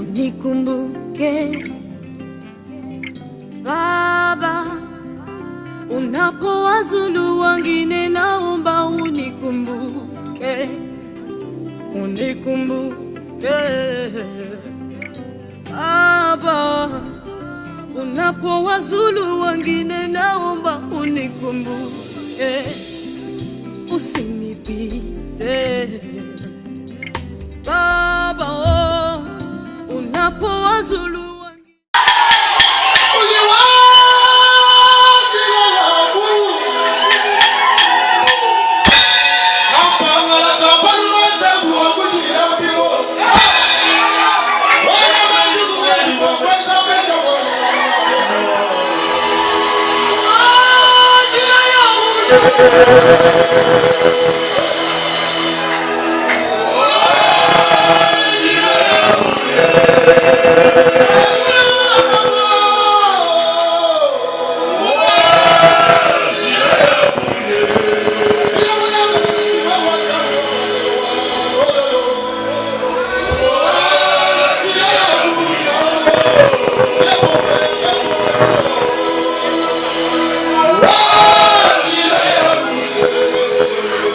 unikumbuke Baba, unapowazulu wengine naomba unikumbuke, unikumbuke Baba, unapowazulu wengine naomba unikumbuke, usinipite Baba, unapowazulu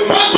Watu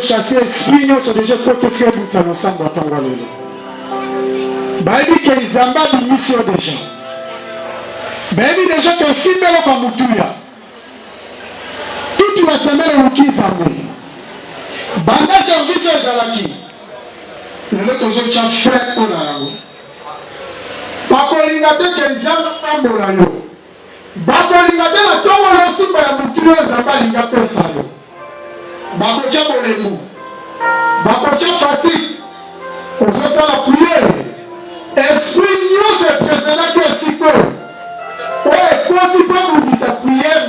chasser esprit sur déjà côté sur bout ça ensemble attendre là. Baby que Zamba bi mission déjà. Baby déjà que si belo comme mutuya. Toute la semaine au qui Zambé. Banda service aux alaki. Le toujours cha fait on a. Bakolinga te que Zamba pambola yo. Bakolinga te na tongo lo simba ya mutuya Zamba linga pesa yo. Bakocha bolemu. Bakocha fatigue. On se fait la prière. Esprit nous se présente que si peu. Ouais, quand tu peux nous dire sa prière,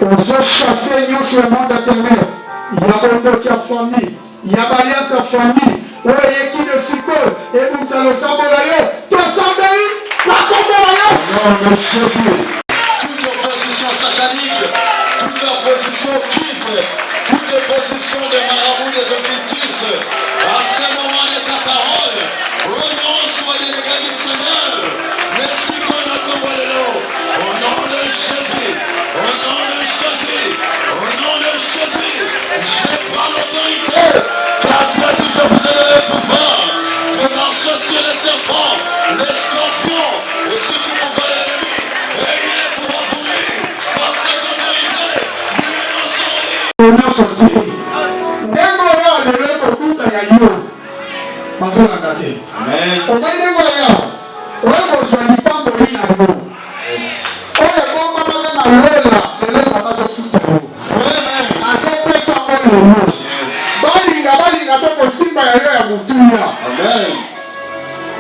on se chasse nous sur le monde éternel. Il y a un qui a famille. Il y a balé sa famille. Ouais, il y a qui ne si peu. Et nous allons s'abonner. Tu as s'abonné. La combat. Toute opposition satanique, toute opposition occulte, toute opposition des marabouts des occultistes, à ce moment de ta parole, renonce au délégué du Seigneur. Merci pour notre bonheur. Au nom de Jésus, au nom de Jésus, au nom de Jésus, je prends l'autorité, car tu as toujours vous donné le pouvoir de marcher sur les serpents, les scorpions, et sur tout pouvoir de l'ennemi. Et il est pour vous par cette autorité, nous nous sommes dit. Amen.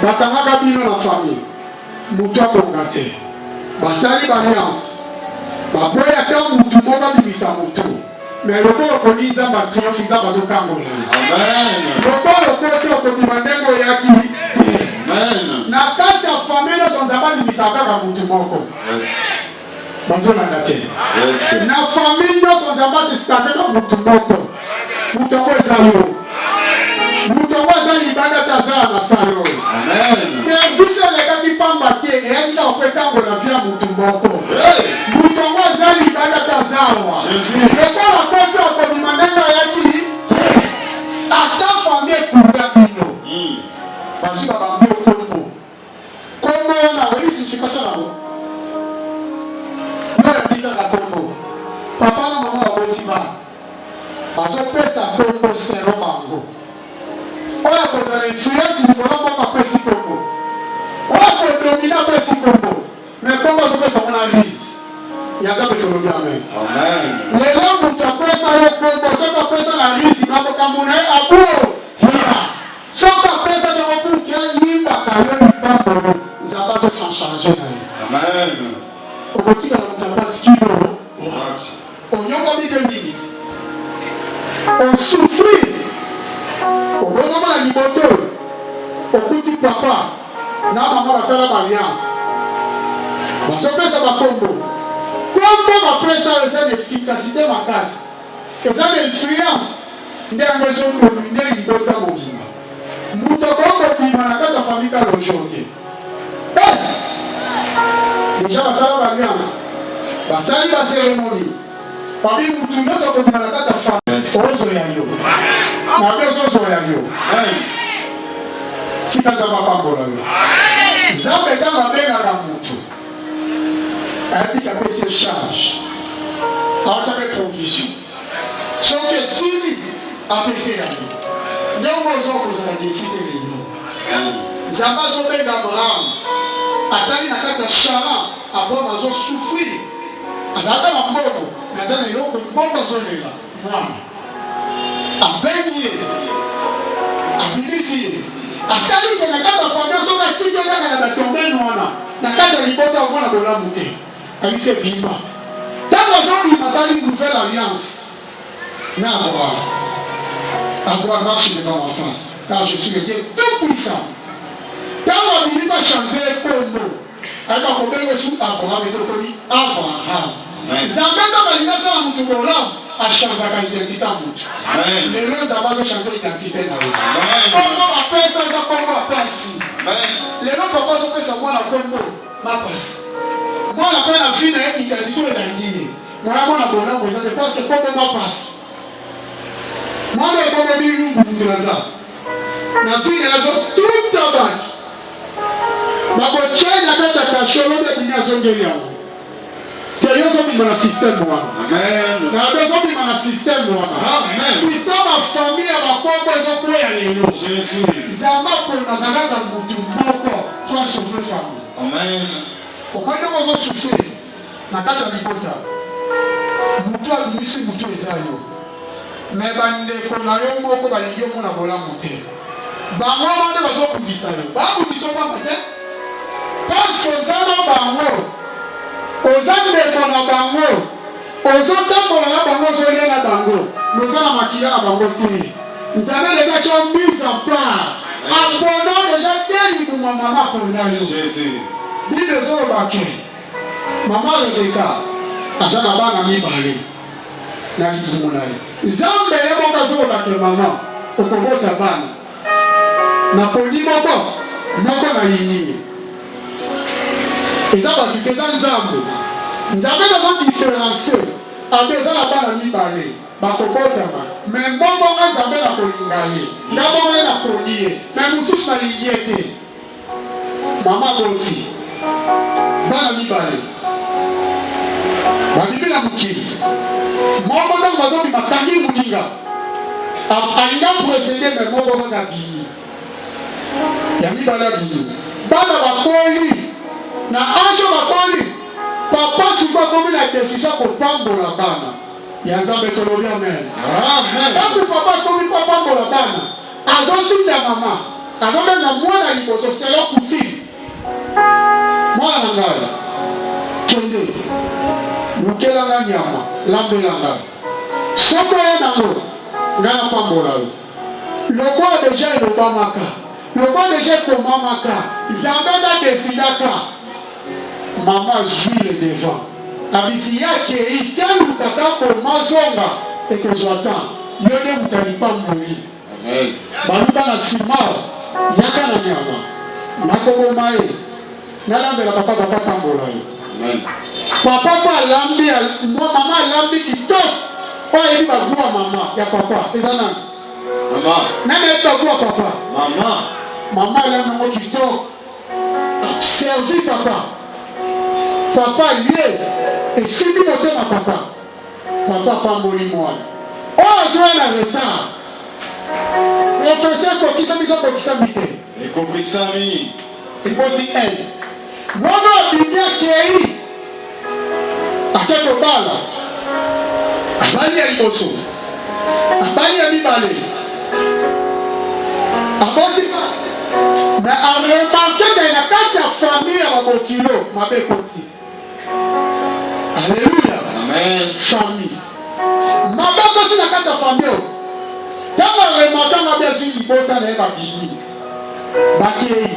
Batanga bino la famille. Mutu akongate. Basali alliance. Baboya ka mutu moka bibisa mutu. Mais le corps connaît ma triomphe ça bazo kangola. Amen. Le corps côté ko bimandengo yaki. Amen. Na kati ya famille no sonzaba bibisa ka mutu moko. Yes. Bazo ngate. Yes. Na famille no sonzaba se staka ka mutu moko. Mutu ko ezalo. Mutu ko ezali banda tazala na salo. Amen. Service le kati pamba te e yaki ka ko kangola via mutu moko. Mutu ko ezali banda tazala. Jésus. Ata famille kunda bino. Parce que bambi okombo. Kombo na wali signification na bo. Yora bika ka kombo. Papa na mama ba botiba. Bazo pesa kombo sero mango. Oya koza na influence ni kola moko pesi kombo. Oya ko domina pesi kombo. Mais kombo zo pesa mona rise. Yaza betolobi amen. Amen. Lelo mutu apesa yo kombo, soka apesa la risi, mabokambo na ye abuo. Hia. Soka apesa yo kombo kia yimba kayo yipambo. Zaba zo sans changer na ye. Amen. Okotika na mutu apasi kilo. Onyongo mi 2 minutes. On souffrit. Obonoma na liboto. Okuti papa. Na mama basala alliance. Basopesa bakombo. Comment ma personne a l'efficacité ma casse? Et ça l'influence d'un besoin communé l'ibota mobima. Moutoko mobima na kata famille ka l'aujourd'hui. Déjà basala l'alliance. Basali la cérémonie. Parmi moutou nyonso mobima na kata famille. Ozo ya yo. Na besoin zo ya yo. Tika za mapambola yo. Zambe kama benga na moutou. Elle dit qu'elle peut se charge. Alors, tu as provision. Sauf que si elle peut se charger, nous avons décidé de nous. Zamba Zobé d'Abraham, Atali n'a qu'à Chara, Abraham a souffrir. Azaka na mboko, Nathan est là, mboko zone là. Moi. A baigné. A bilisi. Atali n'a qu'à famille, so ka tike na tomber noana. Na kata libota au na bola muté. Avec ses bimba. Dans le jour où il passe une nouvelle alliance, Abraham marche devant ma face, car je suis le Dieu tout puissant. Quand on a pas changer comme mot, elle va comprendre sous Abraham et tout le pays. Abraham. Zambé dans l'alliance à Moutoula a changé sa identité à Moutou. Les gens ont changé l'identité. Comment on appelle ça, comment on appelle ça? Les gens papa sont fait savoir la combo, ma passe. Moi, la peine à finir, il a dit tout le dingue. Moi, la bonne, parce que comment ma passe. mwana ekoma bilumbu mutu naza na vile nazo tout abaki bakotyai na kati ya kasho lobi abimi azongeli yango te yo ozobima na systeme wana na ezobima na systeme wana systeme ya famille ya bakombo ezokweya lelo zamba mponaka kaka mutu moko to asauve famille omwendeko ozosufre na kati ya libota mutu abimisi mutu eza yo me bandeko na yo moko balingi omona bolamu te bango bande bazobundisa yo babundisa opamba te parce oza na bango oza ndeko na bango ozotambola na bango ozolia na bango noza na makila na bango te nzambe deja tyo mise en place apona deja delibuma mama apona yo bible ezolobake mama rebeka aza na bana mibale na libumu na ye nzambe ye moko azolobake mama okobota bana na poni moko na yini eza bato te eza nzambe nazodiferencie abe eza na bana mibale bakobotama me mbongo nga nzambe na kolinga ye nga bongo ye na poni ye me mosusu nalingi ye te mama boti bana mibale babimi na mokili moko ntango bazobima kangi moninga alinga procede me moko kaka bimi ya mibale abimi bana bakoli na anjo bakoli papa siko akomi na desizio kopambola bana ya nzambe tolobi amen ntango papa akomi kopambola bana azotinda mama azobenga mwana liboso selo kuti mwana na ngai kende lukelanga nyama lambelanga soko ye nango ngai napambola yo lokola deja elobamaka lokola deja ekomamaka nzambe nadesidaka mama zwi le devant abisi yake itia lukaka komazonga ekozwa tan yo nde moto alipamboli baluka na nsima yaka na nyama nakoboma ye nalambela papa pambola yo papa mpo alambi mama alambi kitoko oyo ayebi bagruwa mama ya papa eza nani nani ayebi bagruwa papa mama alambi yango kitoko servi papa lie esimbi motema papa pamboli mwana oyo azoya na retard professeur kokisa biso kokisami te ekokisami ekoti ene mwana abimi akei ake kobala abali ya liboso abali ya mibale aboti me aremarke ke na kati ya famille ya babokilo mabe ekoti Alléluia. Amen. Famille. Mabe ekoti na kati ya famille oyo ntango aremarke mabe azwi libota na ye babimi bakei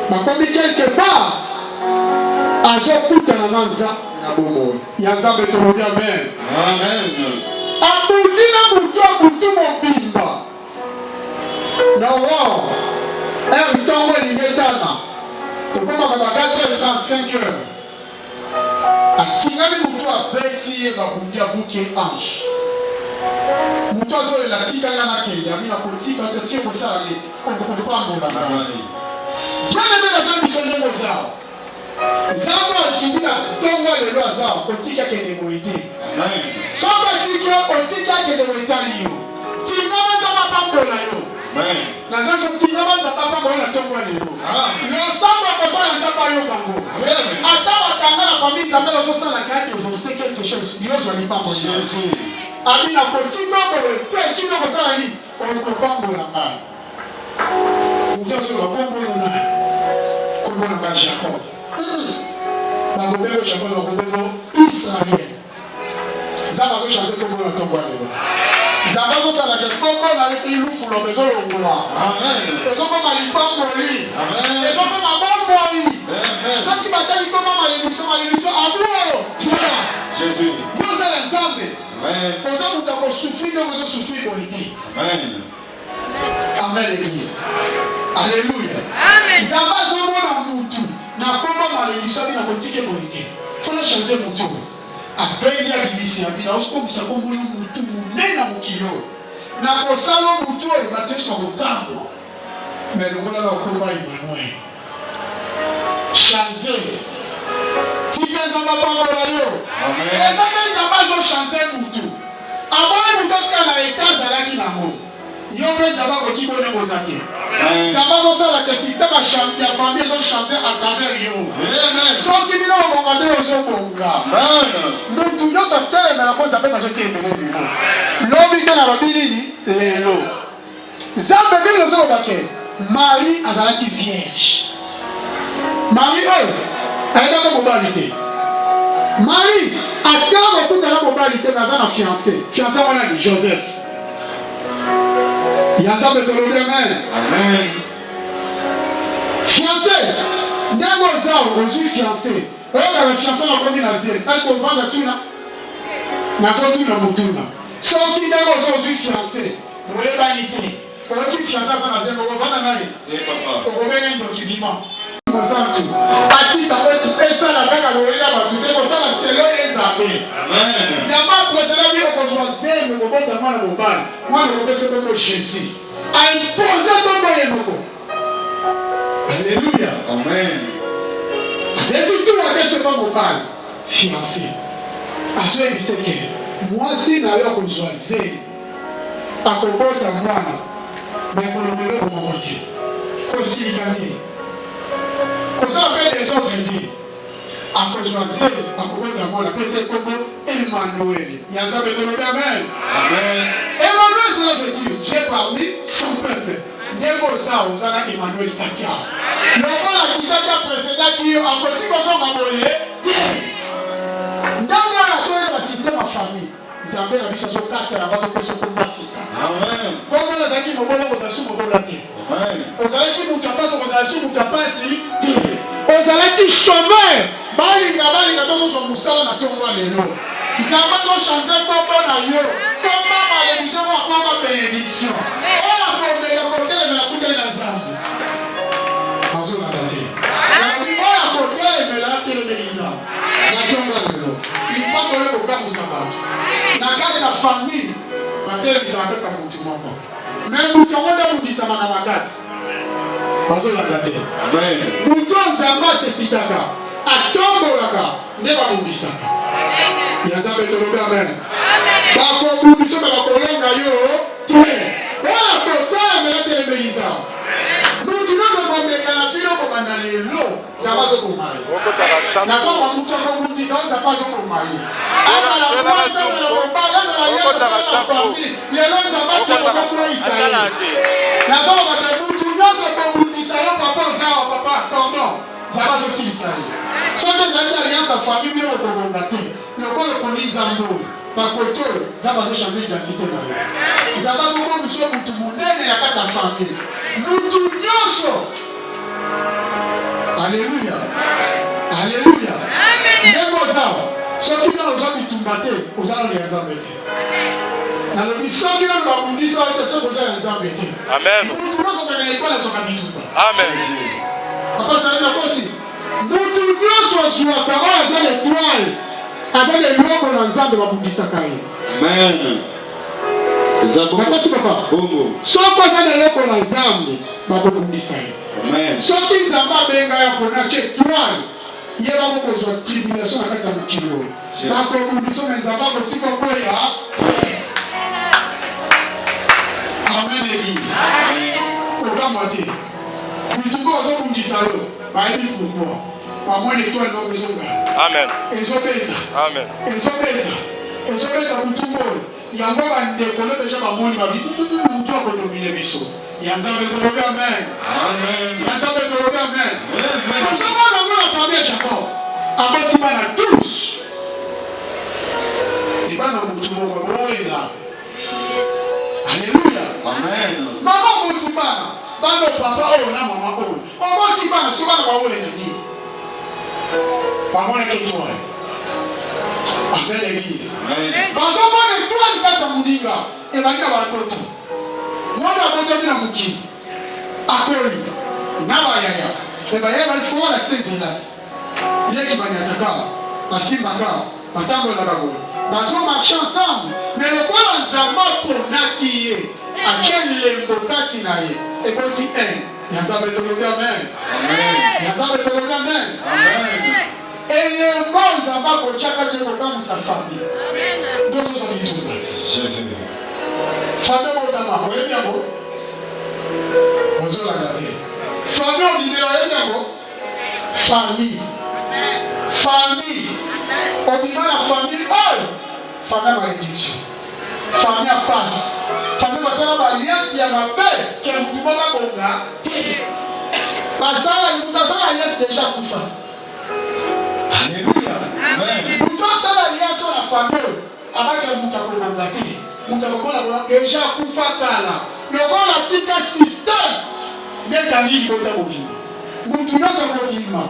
bakomi quelque part azokutana na nzambe na bomoi ya nzambe tolobi amen abundi na butu mobimba na wa ntongo elingi etana tokomaka ba 4h35 atingami motu abeti ye babundi abuki ange motu azolela tikanga nakende amina kotika totie kosala nini okopambolanga bien-aimé nazo biso ndenge oza nzambe azikitika ntongo lelo aza kotika kende boye te soki otiki akende boye tali yo tingama nzambe apambola yo nazo tingama nzambe apambola na ntongo lelo losambo akosala nzambe ayokango ata bakanga na famille nzambe bazosalaka ya divorce quelque chose yozwa lipambola amina kotika boye te kino kosala nini okopambola ngai utasoma kombo na Jacob bakobelo Jacob bakobelo Israël zaba zo chancer kombo na tombo lelo zaba zo sala ke kombo na ilufu lo bezo longola amen ezo ko malipamboli amen ezo ko mabamboli amen soki bachaki kombo malediso abuo Jésus yo sala nzambe amen oza mutako souffrir donc ozo souffrir boiti amen amen l'église alléluia amen zamba zomona mutu na komba malédiction bina kotike boyite fona changer mutu abengi ya bilisi ya bina osko misako mbulu mutu munena mukilo na kosala mutu oyo batesi na kokamwa mais longola na okoma Emmanuel chanze tika nzamba pambola yo eza mpe nzamba azochanze mutu amoni mutu atika na eta azalaki nango yo mpe nzamba kotika one koza te nzamba azosala ke systeme ya famille ezochanze à travers yo soki bino obonga te ozobonga mutu nyonso atelemela mpo nzambe bazotelemela lelo lobi te na lobi nini lelo nzambe bibile ozolobake Marie azalaki vierge Marie oyo ayebaka mobali te Marie atiaka kokutana mobali te naza na fiancé wana ni Joseph ya nzambe tolobi amen fiancé ndenge oza ozwi fiancé oyokaka fiancé nakomi na zie est-ce ovanda tuna nazotuna motuna soki ndenge oza ozwi fiancé oyebani te oyoki fiancé aza na zie okovanda naye okobenge ndoki bima mosantu atika oti esala kaka lolela bato te kosala selo ye nzambe nzambe apresela bino kozwa zemi kobota mwana mobali mwana kopesa koko jésus aimpose tombo ye moko alleluya etutula kesoka mobali fiancé azoyebise ke mwasi na yo akozwa zemi akobota mwana mekolomelo moko te kosilika te kosala mpe les autres dit akozwa zemi akobota mwana pesa ekombo Emmanuel ya nzambe tolobi amen Emmanuel cela veut dire Dieu parmi son peuple ndenge oza na Emmanuel kati awa lokola kitaki apresedaki yo akoti kozonga boye te ntango oyo atoyeba systeme ya famille nzambe na biso azokata yango atopesa okomba sika kombo nazalaki mobola kozala su mobola te ozalaki mutu apasi kozala su mutu apasi te ozalaki chômeur balinga tozozwa mosala na ntongo ya lelo nzambe azochange kombo na yo komba malédiction akomba bénédiction oyo akomeka kotelemela kuteli na nzambe azolanda te oyo akotelemela atelemeli nzambe na ntongo ya lelo lipambole kokamwisa bato na kati ya famille batelemisaka kaka mutu moko me mutu yango nde abundisamaka makasi bazolanda te mutu nzambe asesitaka atombolaka nde babundisaka ya nzambe tolobi amen bakobundisa na bakolonga yo te oyo akotalamela telemeli nzambe mutu nyonso komeka na filo kobanda lelo nzambe azokoma ye nazoma mutu akobundisa nzambe azokoma ye azala mwasi azala mobali azala nyonso azala famille lelo nzambe akozokweyisa ye nazoma te mutu nyonso kobundisa yo papa ozawa papa cordon nzambe azosilisa ye soki ezalaki alliance ya famille bino okobonga te lokolo okoni nzambe oyo bakoto oyo nzambe azochange identité na yo nzambe azokomisa mutu monene ya kati ya famille mutu nyonso alleluya ndenge ozawa soki nano ozwa bitumba te oza nano ya nzambe te nalobi soki nano babundisa oyo te soki oza ya nzambe te mutu nyonso kaka etwale azwaka bitumba apasanakosi mutu nyonso azwaka oyo aza l'étoile aza leloko na nzambe babundisaka ye nakosi papa soki aza leloko na nzambe bakobundisa ye soki nzambe abenga ya konace étoile ye bakokozwa tribulation na kati ya mokili oyo bakobundisa me nzambe akotika koya amen église kokamwa te bituko ozobundisa yo bayebi pourquoi bamoni étoile moko ezonga ezobeta mutu oyo yango bandeko no deja bamoni babi mutu akodomine biso ya nzambe tolobi amen tozomona ngo na famille ya Jacob aboti bana 12 ebana mutu moko boyela alleluya mama oboti bana papa oyo na mama oyo oboti bana so bana baolela nini bamona étoile amen église bazomona étoile kati ya moninga ebandi na batoto mwana abotami na mokili akoli na bayaya ebayaya balifo balakisa nzelati ileki banyataka basimbaka batambola baboye bazomarche ensemble mais lokola nzambe aponaki ye atie lembo kati na ye ekoti ya nzambe tolobi amen ya nzambe tolobi amen elembo nzambe akotiaka te kokamwisa famille ndozozo bitumba ti famille botama oyebi yango ozolanda te famille obimela oyebi yango famille obima na famille oyo famille ya malédiction famille ya passe famille basala baliasi ya mabe ke mutu moko abonga te basala mutu asala aliasi deja kufa alleluya mutu asala aliasi na famille oyo abake mutu akobonga te mutu akokola deja kufa kala lokola tika système ndekali libota bobima mutu nyonso akobima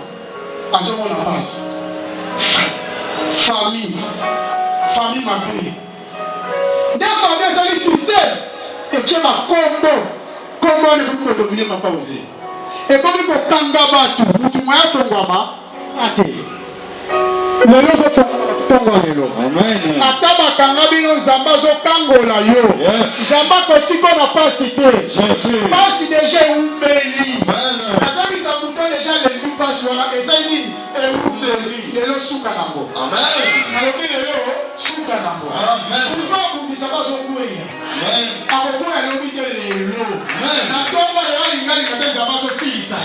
azomona passe famille mabe nde famille ezali système etie bakombo kombo wana ekomi kodomine papa oze ekomi kokanga bato mutu moya afongwama ate lelo ozofongwa lelo ata bakanga bino nzambe azokangola yo nzambe akotika na pasi te pasi deja eumeli azamisa mutu deja lembi pasi wana eza nini eumeli lelo suka nango nalobi lelo suka nango mutu abundisa bazokweya akokweya lobi te lelo na ntongo lelo alingalinga te nzambe azosilisa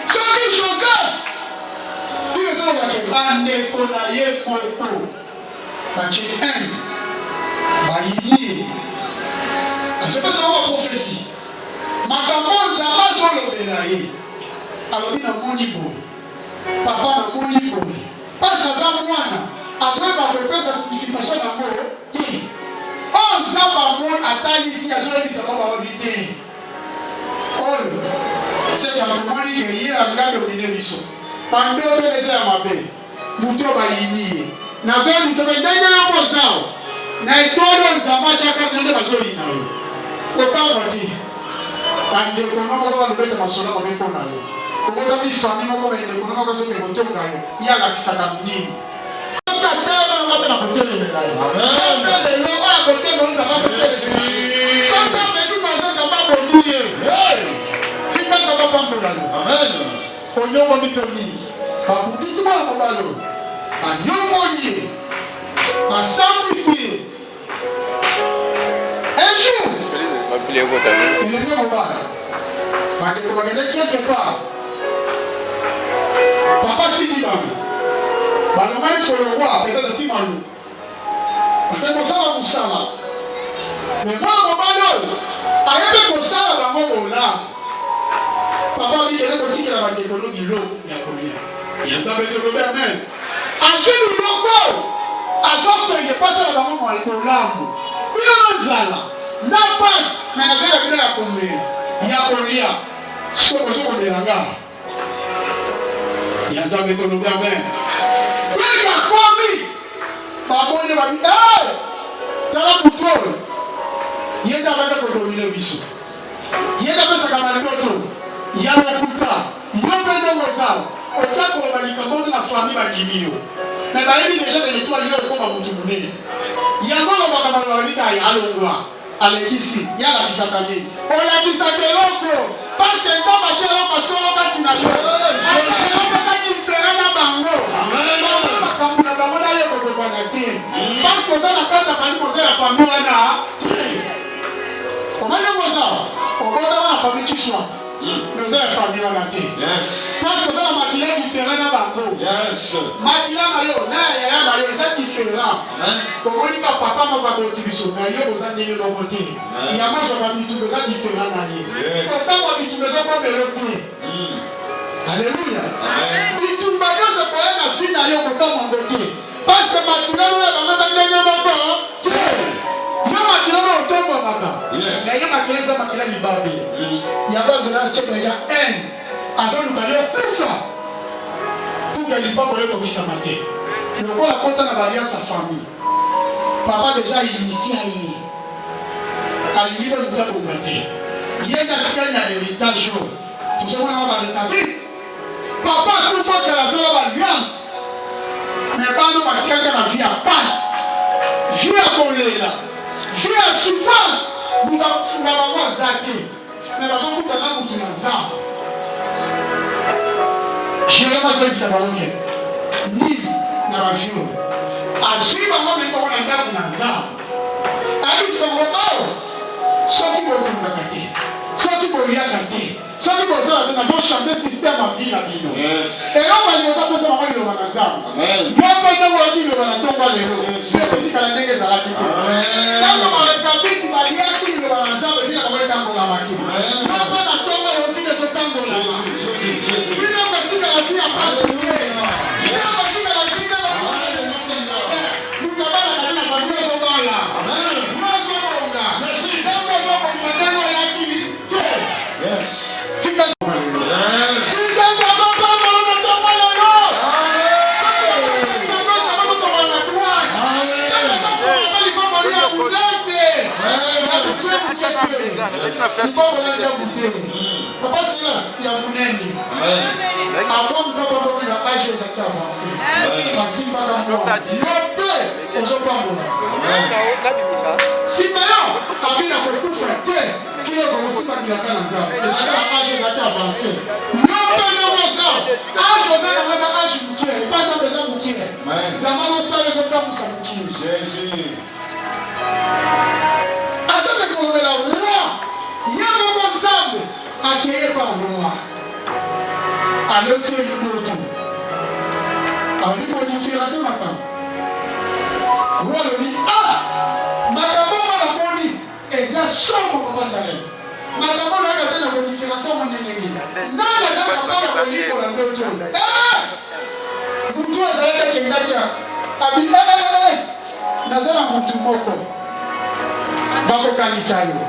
soki joseph bandeko na ye moko batie bayini azopesa bango baprofesi makambo nzambe azolobela ye alobi namoni boye papa namoni boye pasi aza mwana azoyeba kopesa signification nango te oyo nzambe amoni atalisi azoyebisa bango babi te oyo seka tomoni ke ye alingaki omine biso bandoto eza ya mabe mutu bayini ye nazoyebisa pe ndenge yokozao na etolo nzambe atiaka biso nde bazoyina yo kokangwa te bandeko moko balobeta masolo mabe mpo na yo okotami famille moko bandeko moko azoke kotonga yo ye alakisaka nini tatalaaa mpe na kotelemela yo lelo oyo akoteloizabasoki tika nzambe apambola yo onyongoni mpe nini babundisi mwana mobali oyo banyongoni ye basambwisi ye ejour elenge mobali bandeko bakende quelque part papa tiki bango balongani kolongwa peut-être ntima lu ate kosala mosala mais mwana mobali oyo ayebi kosala bango bolamu papa bikende kotikela bandeko no bilo ya kolia ya nzambe tolobi amen azwi biloko azokende pasala bango bolamu bino nozala na pasi me nazoya bino ya komela ya kolia soko ozokomela nga ya nzambe tolobi amen beke akomi babone babi tala butu oyo ye nde abaka kodomine biso ye nde apesaka bandoto ya lokuta yo mpe ndenge ozala otia koloba likambo te na famille bandimi yo me bayebi deja de l'étoile yo ekoma motu monene yango olobaka maloba babika alongwa alekisi ye alakisaka nini olakisaka eloko paske nzambe atia eloko solo kati na yo elokaka difere na bango makambo na bango naye kokokwana te paske oza na kati ya famille koza ya famille wana te omandenge ozala okotama na famille kiswaka nous avons famille dans la terre. Ça, c'est un maquillage différent dans bango. Maquillage maillot, na yo, c'est différent. Donc on dit que papa m'a pas continué sur mais yo vous avez dans côté. Il y a moi je vais dire tout ça différent na yo. Ça moi dit tout ça comme l'autre. Alléluia. Dit tout bagage c'est pour la fin na yo pour comme côté. Parce que maquillage là dans ça dernier moment. Yo maquillage là otomba maka. Na yo maquillage ça maquillage libabe. Il y a pas de là check déjà un azon lukalio tout ça pour que liba pour le komisa matin le quoi la compte na alliance sa famille papa déjà initié alingi ba muta ko ngate yenda tika na héritage tout ça on va rétablir papa tout fois que la sala alliance mais bano batikaka na vie ya passe, vie ya kolela, vie ya souffrance. Muta funga bango azate mais bazokutana mutu na nzambe. Jérémie azoyebisa bango bien nini na bavio azwi bango mekoko na ndako na nzambe ayebisongo oyo soki botungaka te, soki boliaka te, soki bozala te, nazochante système ya vie na bino eloko aliboza pesa bango liloba na nzambe yo mpe ndenge oyoki liloba na ntongo lelo mpe kotikala ndenge ezalaki te ntango barekabiti baliaki liloba na nzambe vina bango etambolamaki yo mpe na ntongo lelo vina ezotambolama vina kotikala vi ya pasi te vina kotikala vi te mutabala kati na famille ozobala ozobonga ntango ozobonga ntango oyaki te tika Papa Silas, il y a mon ennemi. Avant de avoir la page aux acteurs avancés. Facile pas d'enfant. Yopé, aux opambola. Si maintenant, Abin a beaucoup fait, qui ne commence pas à dire qu'à l'ensemble. Les acteurs avancés. Yopé, non, ça. Âge aux acteurs, âge bouquet. Pas tant besoin bouquet. Zamano, ça, les opambola, ça bouquet. Jésus. Azate kolobela roi yango konzambe akeye par roi aloti elimoto ali modifirase makambo roi alobi makambo mona moni eza sombo kobasalema makambo nayaka te na modifirase monengengi nani aza kabaka kolikola ndoto mutu azalaki akendaki abi naza na mutu moko bakokanisa yo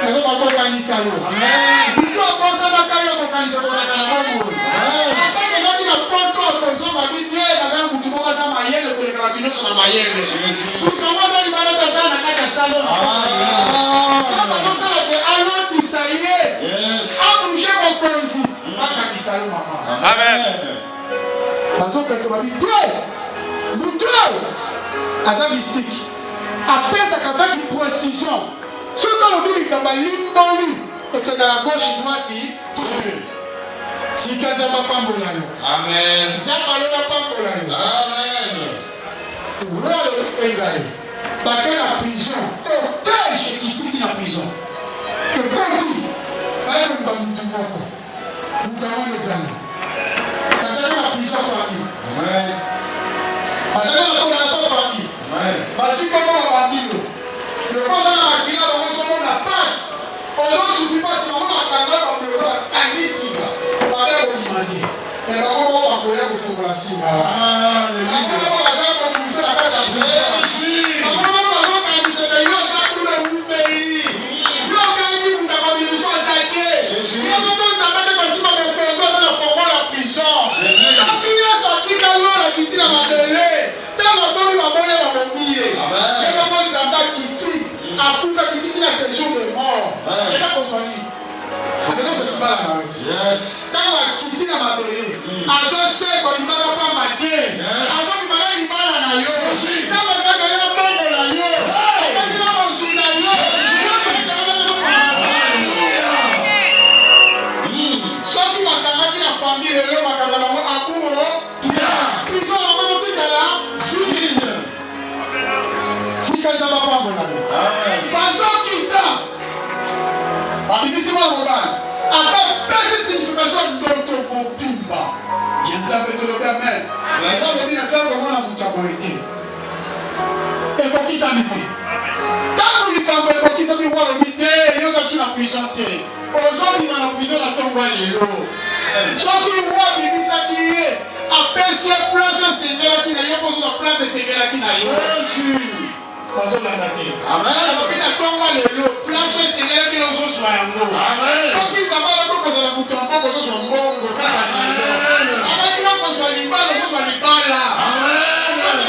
nazo bakokanisa yo mutu akosabaka yo kokanisa kozaka na bongo atakendaki na poto akosomba bidie naza mutu moko aza mayele koleka bato nyonso na mayele mutu yango aza libalata aza na kati ya salo samba kosala te alotisa ye abouge mokonzi bakanisa yo mama bazokata babi te mutu oyo aza mystique apesaka avec une précision ce que l'on dit kamba limboli ekenda la gauche droite sikaza bapambola yo amen zapa lo bapambola yo amen rolo engaye bakena prison otage kititi na prison que konti bayo mbamutu moko mutawana zana kachaka na prison famille amen achaka na kona na famille parce que comme on va dire le cause na makina bango somo na passe ozo suffit pas si bango bakanga ba bloquer ba kandisinga ba ko dimandi et bango ba ko ya ko fungola singa bango ba za ko kumisa na kasa bango ba za ko kandisinga yo sa kula umeli yo kangi mutakamilizo asake yo bango za bate ko sima ba ko zo na fongola la prison ça qui est sorti quand la kitina madele tellement toni mabone ba bombiye et bango zamba kiti akufa kititi na séjour de mort et là kosoni adelo je ne parle pas yes kama kiti na madele azo se ko limaka pa mate azo limaka limala na yo kama kaka ya bongo na yo kama na mosuna yo yoso kitaka na fama soki makamaki na famille lelo makamba na mo akuro piso na mo tikala fini sikaza bapambola yo bazokita babimisi mwana mobali ata pesi signification ndoto mobimba ya nzambe tolobi amen elobi na nzambe komona moto aboye te ekokisami mpe ntango likambo ekokisami walobi te yozasu na prison te ozobima na prison na ntongo ya lelo soki wa bimisaki ye apesi ye place esengelaki na ye kozozwa place esengelaki na yo bazolanda te alobi na ntongo ya lelo place esengelaki na ozozwa yango soki zabala kokozala moto ya mbongo ozozwa mbongo kaka nalo abaki na kozwa libala ozozwa libala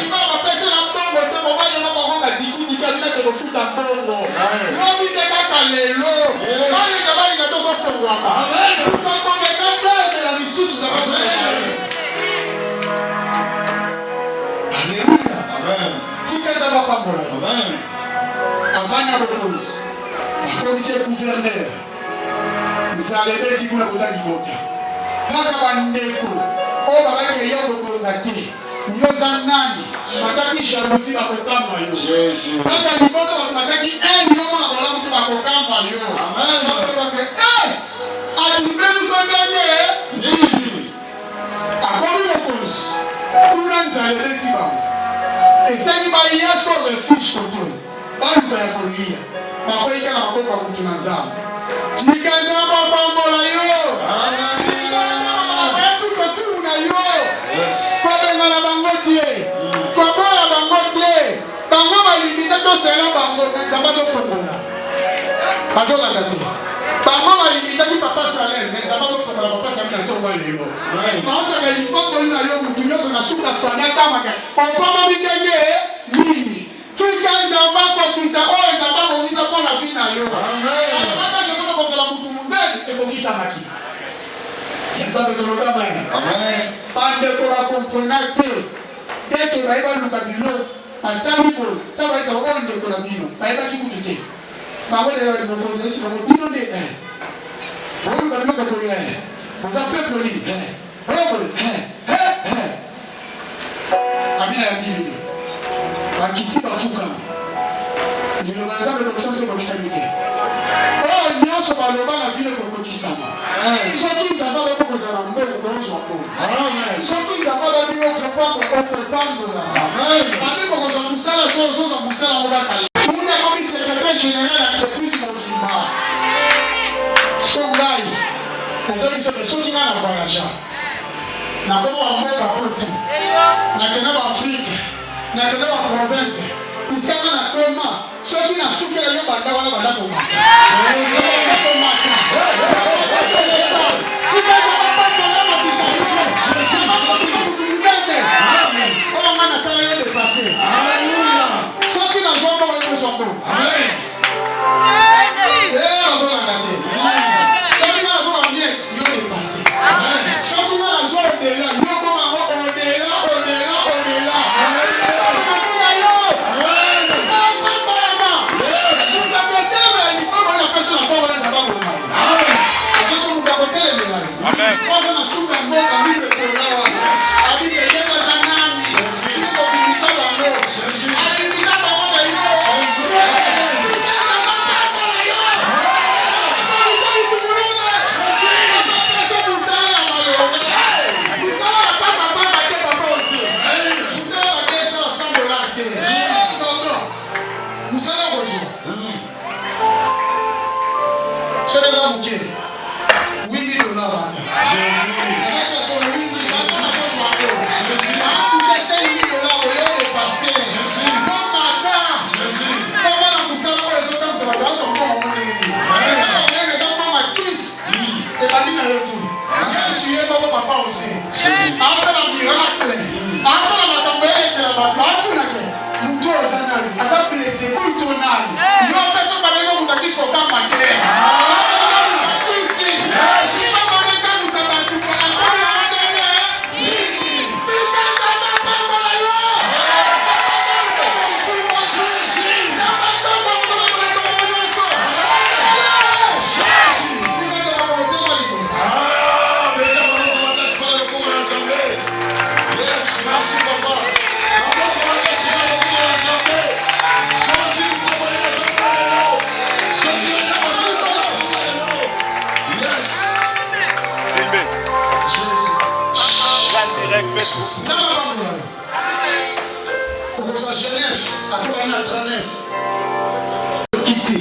libala bapesela mbongo te mobali yango bakonga dikidika binake kofuta mbongo lobi te kaka lelo balinga balinga tozofungwama tokomeka te emela lisusu za bazoleka ye pambola. Amen. Avant de repose, le commissaire gouverneur, ils allaient dire pour la bota d'Ibota. Quand on a oh, bah, il y a un peu de il y a un nani, mataki jalousie à Kokamba. Jésus. Quand on a Ibota, mataki un million à Kokamba. Amen. A tu bem nos andando, agora eu conheço. Kuranza le tiba. E sani ba yeso le fish control. Ba lu ya kolia. Ba ko ika na ko kwa mtu nazama. Tikaza ba bambola yo. Amen. Ba tu ko tu na yo. Ko benga na bangotie. Ko boya bangotie. Bango ba limita to sela bango nzamba zo fongola. Bazo la date. Bango ba limita ki papa salaire nzamba zo fongola papa salaire na to ba lelo. Parce que l'hypocrisie na yo mutu nyoso na suka fanya kama ke. Opama bidenge nini? Tikaza ba ko kisa o nzamba ko kisa ko na vie na yo. Amen. Bata je sona ko sala mutu mundani e ko kisa maki. Nzamba to loka bana. Amen. Pande ko ba comprendre que dès que ba iba luka bilo atali ko ta ba isa onde ko na bino. Ba iba ki kutute. Ba wole ya mo poser si ba bino de Bon luka bilo ko ya. Vous appelez pour lui. Amina ya dini. Bakiti bafuka. Nilo banza be kusema kwa kisamike. Oh, nyoso baloba na vile kwa kisama. Soki nzamba ba ko zala mbele ko nzo ko. Amen. Soki nzamba ba dio ko pambo ko pambo la. Amen. Abi ko zo musala so musala ngoba kali. Muna kama secrétaire général entreprise mo kimba. Songai. Soki nga na voyage na koma mboka poto na kena ba Afrique na kena ba province isaka na koma soki na sukela yo banda wana banda ko mata tika za papa na matisha amen o nga na sala yo dépasser haleluya soki na zomba wa yo zombo amen Jésus la ngati soki na zomba bien yo dépasser amen soki na zomba de là yo koma au-delà papa aussi. Asa la miracle. Asa la matambele que la batu na ke. Muto zanani. Asa blessé pour tonali. Yo pesa kwa neno mutakisi kwa kama ke. Mutakisi. Yes. Sima mone kama usabatu kwa akona na mandene. Tika zama pambola yo. Merci papa. Ça va pas moi. On est à Genève, à toi on a 39. Kitty.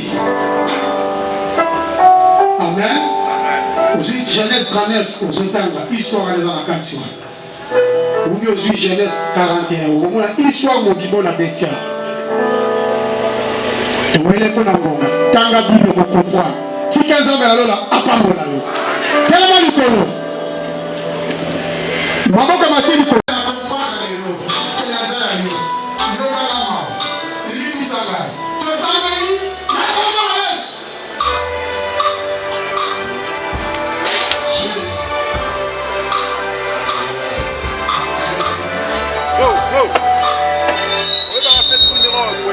Amen. Aujourd'hui Genèse 39 aux Otanga, histoire les en Akantiwa. Ou mieux aujourd'hui Genèse 41. Au moins histoire mon bibo na Betia. Tu vois les pona bonga. Tanga bibo ko comprendre. Si 15 ans alors là apambola yo. Tellement likolo. Maman comme a-t-il dit Go, go. We're going to fit in the road.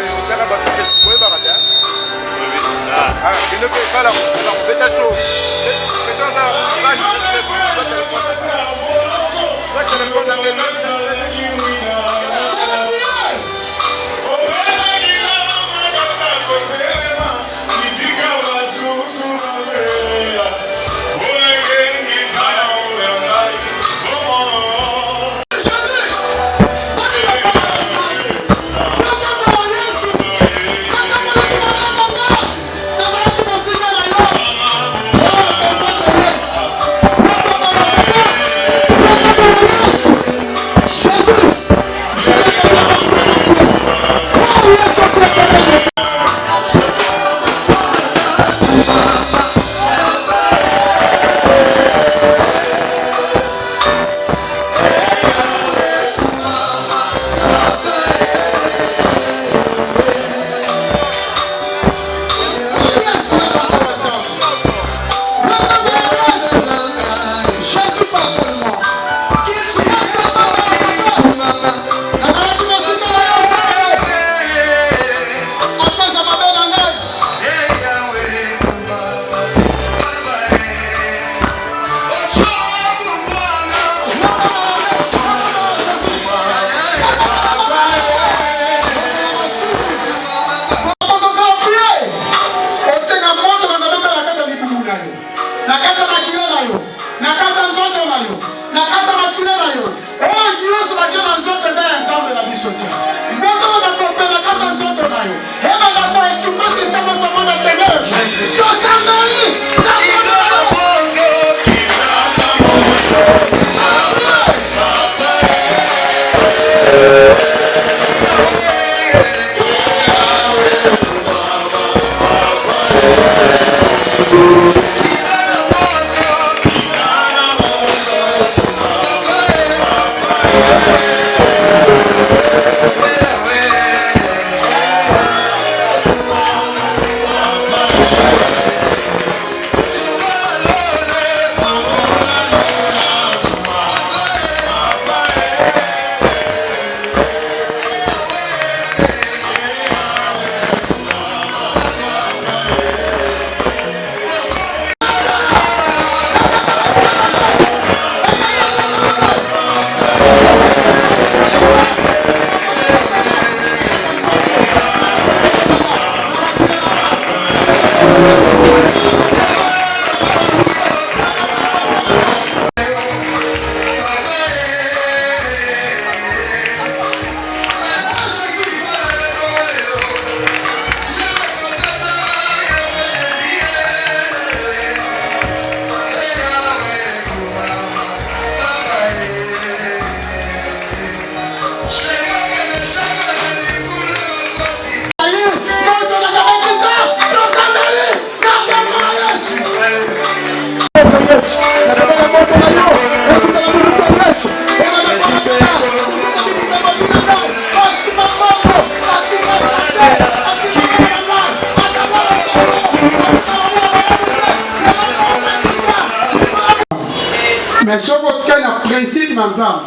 Mais ce qui est le principe dans ça,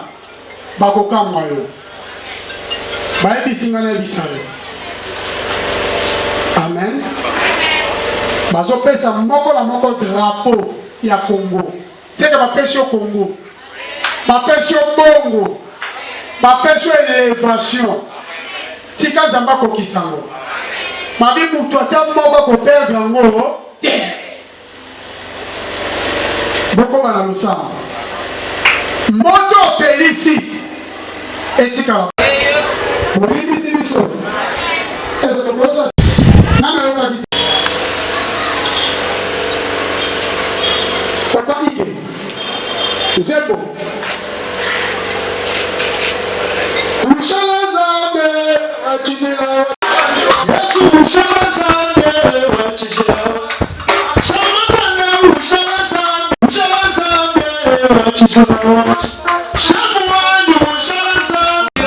bakokangwa yo. Bayebisingana bisale. Amen. Bazopesa moko la moko drapeau ya Congo. C'est que bapesho Congo. Bapesho bongo. Bapesho élévation. Tika zamba kokisango. Mabi mutu ata moko ko perdre ngo. Boko bana losama. Moto pelisi etika bolibisi biso est-ce que bosa nana yoka di papa ike zebo ushala zambe achijira Yesu ushala zambe achijira shamana ushala zambe achijira Shafu wanyu ushala zambe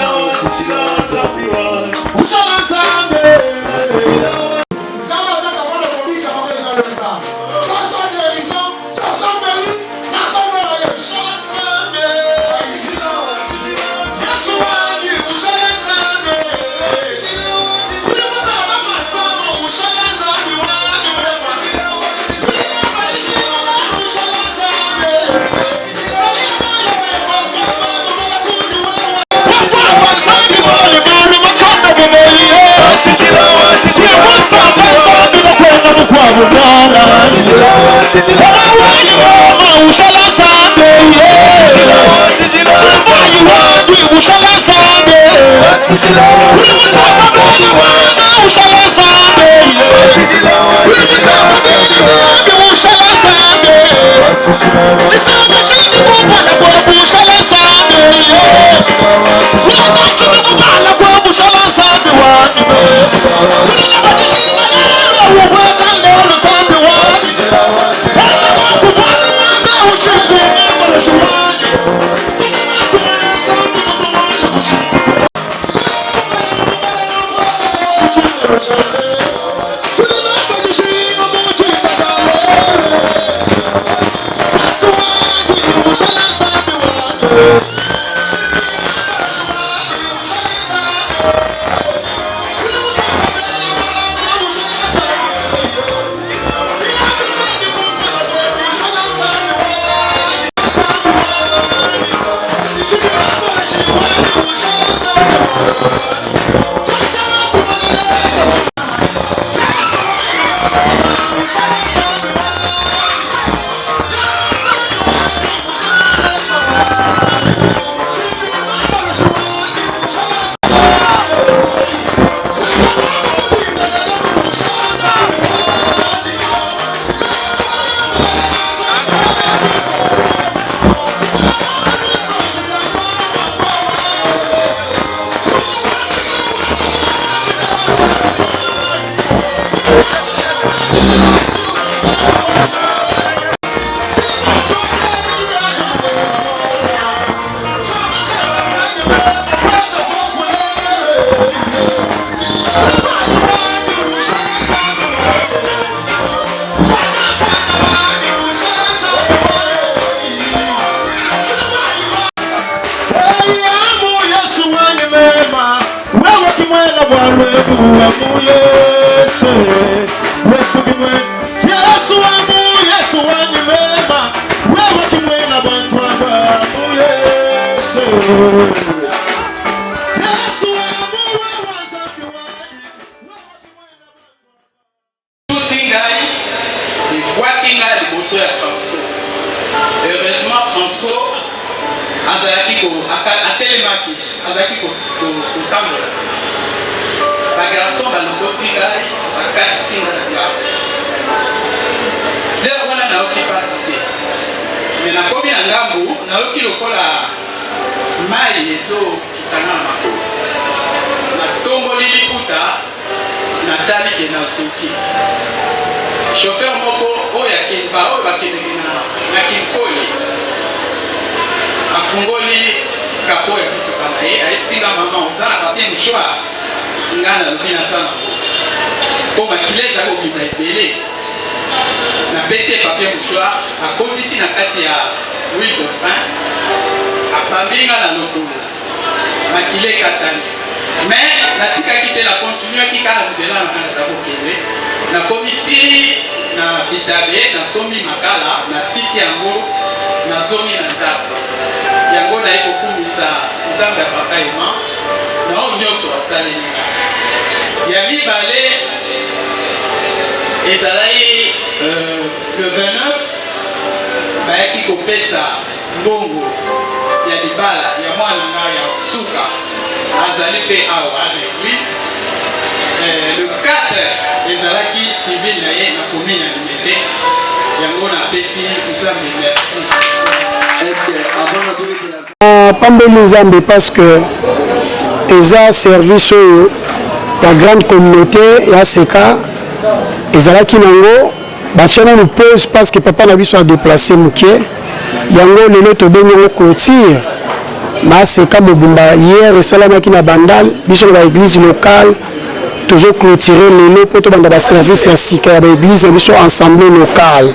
Chauffeur moko oya kimba oya bakende na kinkoli afungoli kapo ya kitu kama hii aisinga mama uzana papier mouchoir ngana lupina sana ko bakileza ko bibele na pese papier mouchoir akotisi na kati ya huile de frein apambinga na lokolo makile katani mais natika kite na continue kika nzela na kana ko kende na komiti na bitabe na somi makala na tiki yango na zomi na ndako yango na eko kumisa nzambe papa ema na onyoso asali ya mibale ezalai le 29 bayaki kopesa mbongo ya libala ya mwana nga ya suka azali pe awa na église le 4 ezalaki civil na ye na commune ya Limete yango na pesi nzambe merci. Est-ce avant pambeli nzambe parce que eza service oyo ya grande communauté ya seka ezalaki nango batiana nous pose parce que papa na biso a déplacé mukie yango lelo tobengi ngo clôture na seka mobumba hier esalamaki na bandal biso na ba église locale toujours clôturer lelo pour tobanda ba service ya sika ya ba église biso ensemble local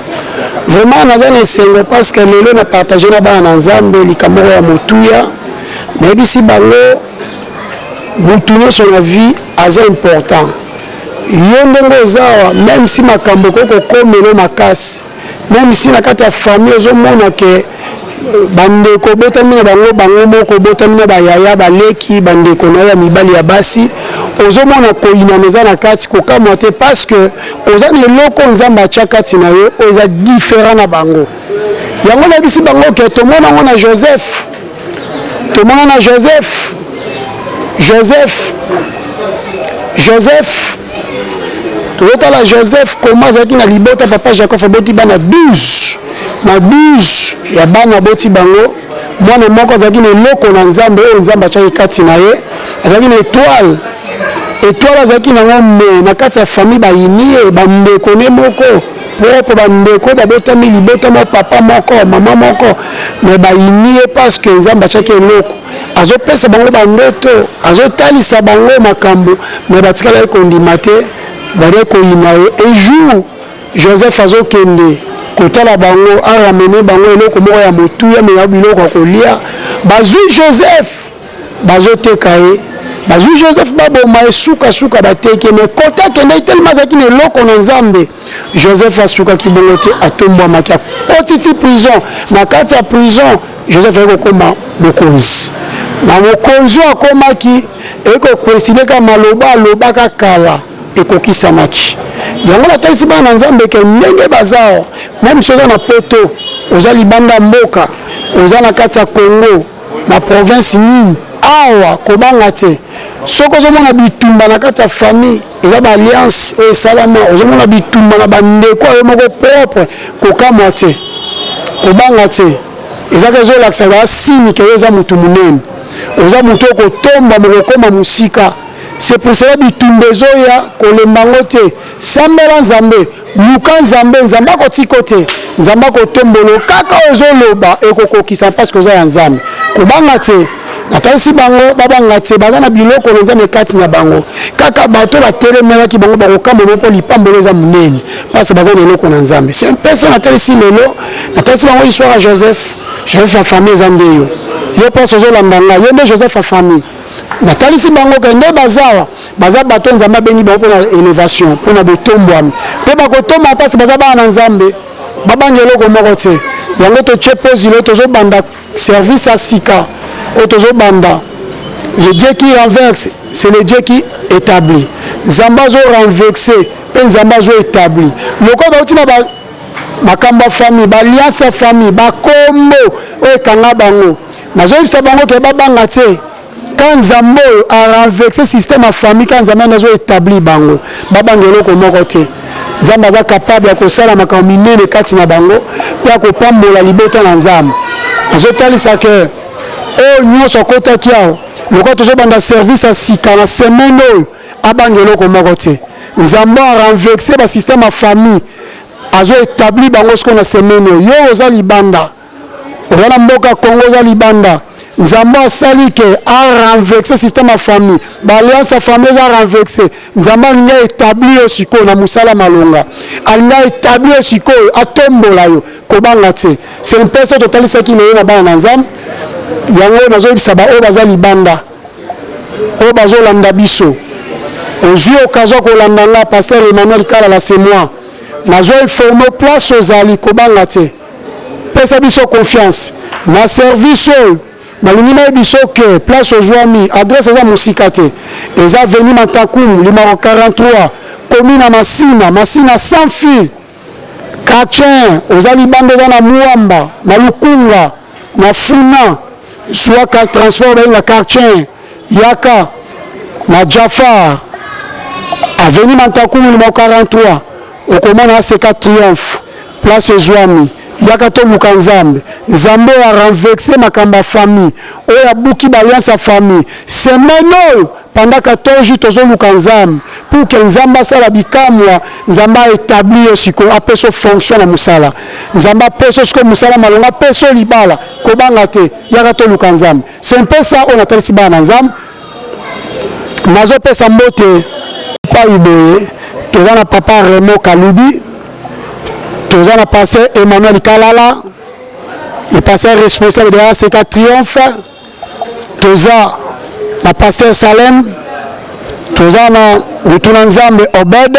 vraiment naza na esengo parce que lelo na partager na bana nzambe likambo ya motuya mais bisi bango mutu nyonso na vie aza important yo ndenge ozawa même si makambo kokomelo makasi même si na kati ya famille ozomona ke bandeko botami na bango moko botami na bayaya baleki bandeko na ya mibali ya basi ozomona koyina eza na kati kokamwa te parce que oza na eloko nzambe atia kati na yo oza différent na bango yango nayebisi bango ke tomona ngo na Joseph tozotala Joseph koma azalaki na libota papa Jacob aboti bana 12 na 12 ya bana boti bango mwana moko azalaki na eloko na nzambe oyo nzambe atiaki kati na ye azalaki na étoile azalaki nango na kati ya famille bayini ye bandeko ne moko propre bandeko babotami libota mo papa moko mama moko me bayini ye parce que nzambe atiaki eloko azopesa bango bandoto azotalisa bango makambo me batikala kondima te bale koyina ye un jour Joseph azokende kotala bango aramene bango eloko moko ya motuya me ya biloko ya kolia bazwi Joseph bazoteka ye bazwi Joseph baboma esuka bateke me kota kende tellement azalaki na eloko na nzambe Joseph asukaki bongo te atombwamaki akotiti prison na kati ya prison Joseph ayekokoma mokonzi na mokonzi akomaki ekokoinsideka maloba alobaka kala ekokisamaki yango natalisi bana na nzambe ke ndenge baza même si oza na poto oza libanda mboka oza na kati ya Congo na province nini awa kobanga te soki ozomona bitumba na kati ya famille eza baalliance oyo esalama ozomona bitumba na bandeko oyo moko propre kokamwa te kobanga te ezaka ezolakisa za sini ke yo oza motu monene oza motu okotomba mokokoma mosika c'est pour cela bitumba ezoya kolemba ngo te sambela nzambe luka nzambe akotiko te nzambe akotombolo kaka ozoloba ekokokisa parce que oza ya nzambe kobanga te natalisi bango babanga te baza na biloko na nzambe kati na bango kaka bato batelemelaki bango bakokamba mpo lipambolo eza monene parce baza na eloko na nzambe c'est un personne natalisi lelo natalisi bango histoire ya Joseph a famille eza nde yo place ozolanda nga ye nde Joseph a famille natalisi bango ke nde baza bato nzambe abengi bango mpona élévation mpona botombwami mpe bakotomba mpasi baza bana na nzambe babanga eloko moko te yango totie posi lelo tozobanda service ya sika oyo tozobanda le Dieu qui renverse c'est le Dieu qui établit nzambe azorenverse mpe nzambe azoétabli lokola bauti na makambo ya famille baalliance ya famille bakombo oyo ekanga bango nazoyebisa bango ke babanga te quand nzambe oyo arenverse système ya famille quand nzambe azoétabli bango babanga eloko moko te nzambe aza capable ya kosala makambo minene kati na bango mpe ya kopambola libota na nzambe azotalisa ke oyo nyonso akotaki awo lokola tozobanda service ya sika na semaine oyo abanga eloko moko te nzambe arenverse basystème ya famille azoétabli bango sikoyo na semaine oyo yo oza libanda oza na mboka Congo oza libanda nzambe asali ke arenverse système ya famille baalliance ya famille eza renverse nzambe alingi aétabli yo sikoyo na mosala malonga alingi aétabli yo sikoyo atombola yo kobanga te c'est un peu so totalisaki lelo na bana na nzambe yango nazoyebisa baoyo baza libanda oyo bazolanda biso ozwi okazwa kolanda nga paster Emmanuel Kalala c'est moi nazoinforme place ozali kobanga te pesa biso confiance na service oyo nalingi nayebiso ke place ozwami adresse eza mosika te eza veni Matakumu limaro 43 commune ya Masina sans fil quartier oza libanda oza na Muamba na Lukunga na Funa soit transport bainga quartier yaka na Jafar avenue Matakumu limaro 43 okomona ACK Triomphe place ozwami yaka toluka nzambe oyo arenverse makambo ya famille oyo abuki baalliance ya famille semaine oyo pendant 14 jours tozoluka nzambe pour que nzambe asala bikamwa nzambe aétabli yo sikoyo apesa fonction na mosala nzambe apesa sikoyo mosala malonga apesa libala kobanga te yaka toluka nzambe c'est un peu ça oyo natalisi bana na nzambe nazopesa mbote epai boye toza na papa Remo Kalubi toza na pasteur Emmanuel Kalala le pasteur responsable de ACK Triomphe toza na pasteur Salem toza na mutuna nzambe Obed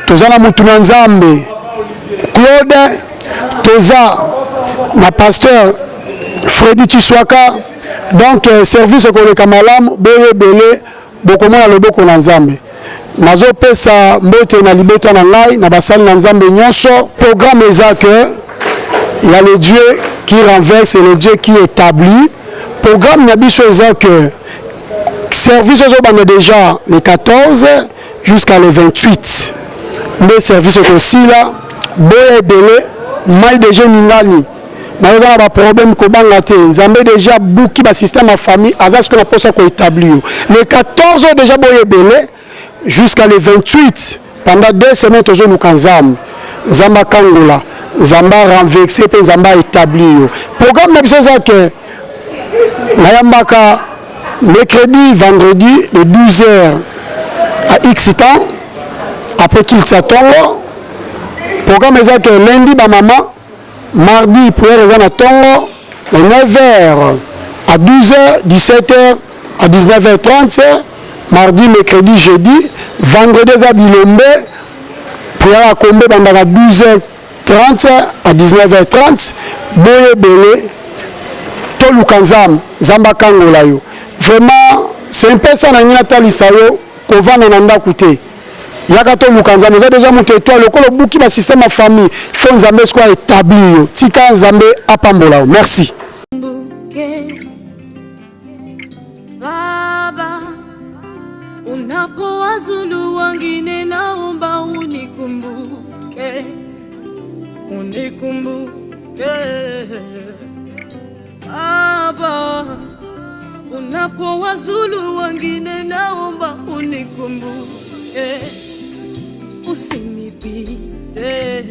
toza na mutuna nzambe Claude toza na pasteur Freddy Chiswaka donc service koleka malamu boyebele bokomona loboko na nzambe nazo pesa mbote na libota na ngai na basali na nzambe nyonso. Programme eza que il y a le Dieu qui renverse et le Dieu qui établit. Programme na biso eza que service ozobanda déjà le 14 jusqu'à le 28. Le service aussi là, boye belé, mai déjà ningani. Na eza ba problème ko banga te. Nzambe déjà bouki ba système à famille, aza ce qu'on a posa ko établir. Le 14 déjà boye belé jusqu'à le 28. Pendant 2 semaines toujours nous kanzam. Zamba kangola, zamba renversé pe zamba établir. Programme na biso ça que Nayambaka mercredi, vendredi, de 12h à X temps, après qu'il s'attend. Programme est que lundi, ba maman, mardi, pour les à Tongo, de 9h à 12h, 17h à 19h30, mardi, mercredi, jeudi, vendredi, à Bilombe, pour la Combe, à 12h30 à 19h30, Boye Belé. Lukanzam zamba kangola yo vraiment c'est un peu ça na ngina talisa yo kovana na ndaku te yaka to lukanzam eza déjà moto étoile lokolo buki ba système à famille faut nzambe sko établir yo tika nzambe apambola yo. Merci Baba unapowazulu wengine naomba unikumbuke Baba, unapowazulu wengine naomba unikumbuke, usinipite.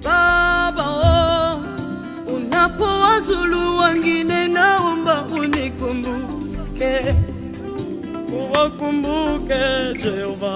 Baba, unapowazulu wengine naomba unikumbuke, uwakumbuke Jehova.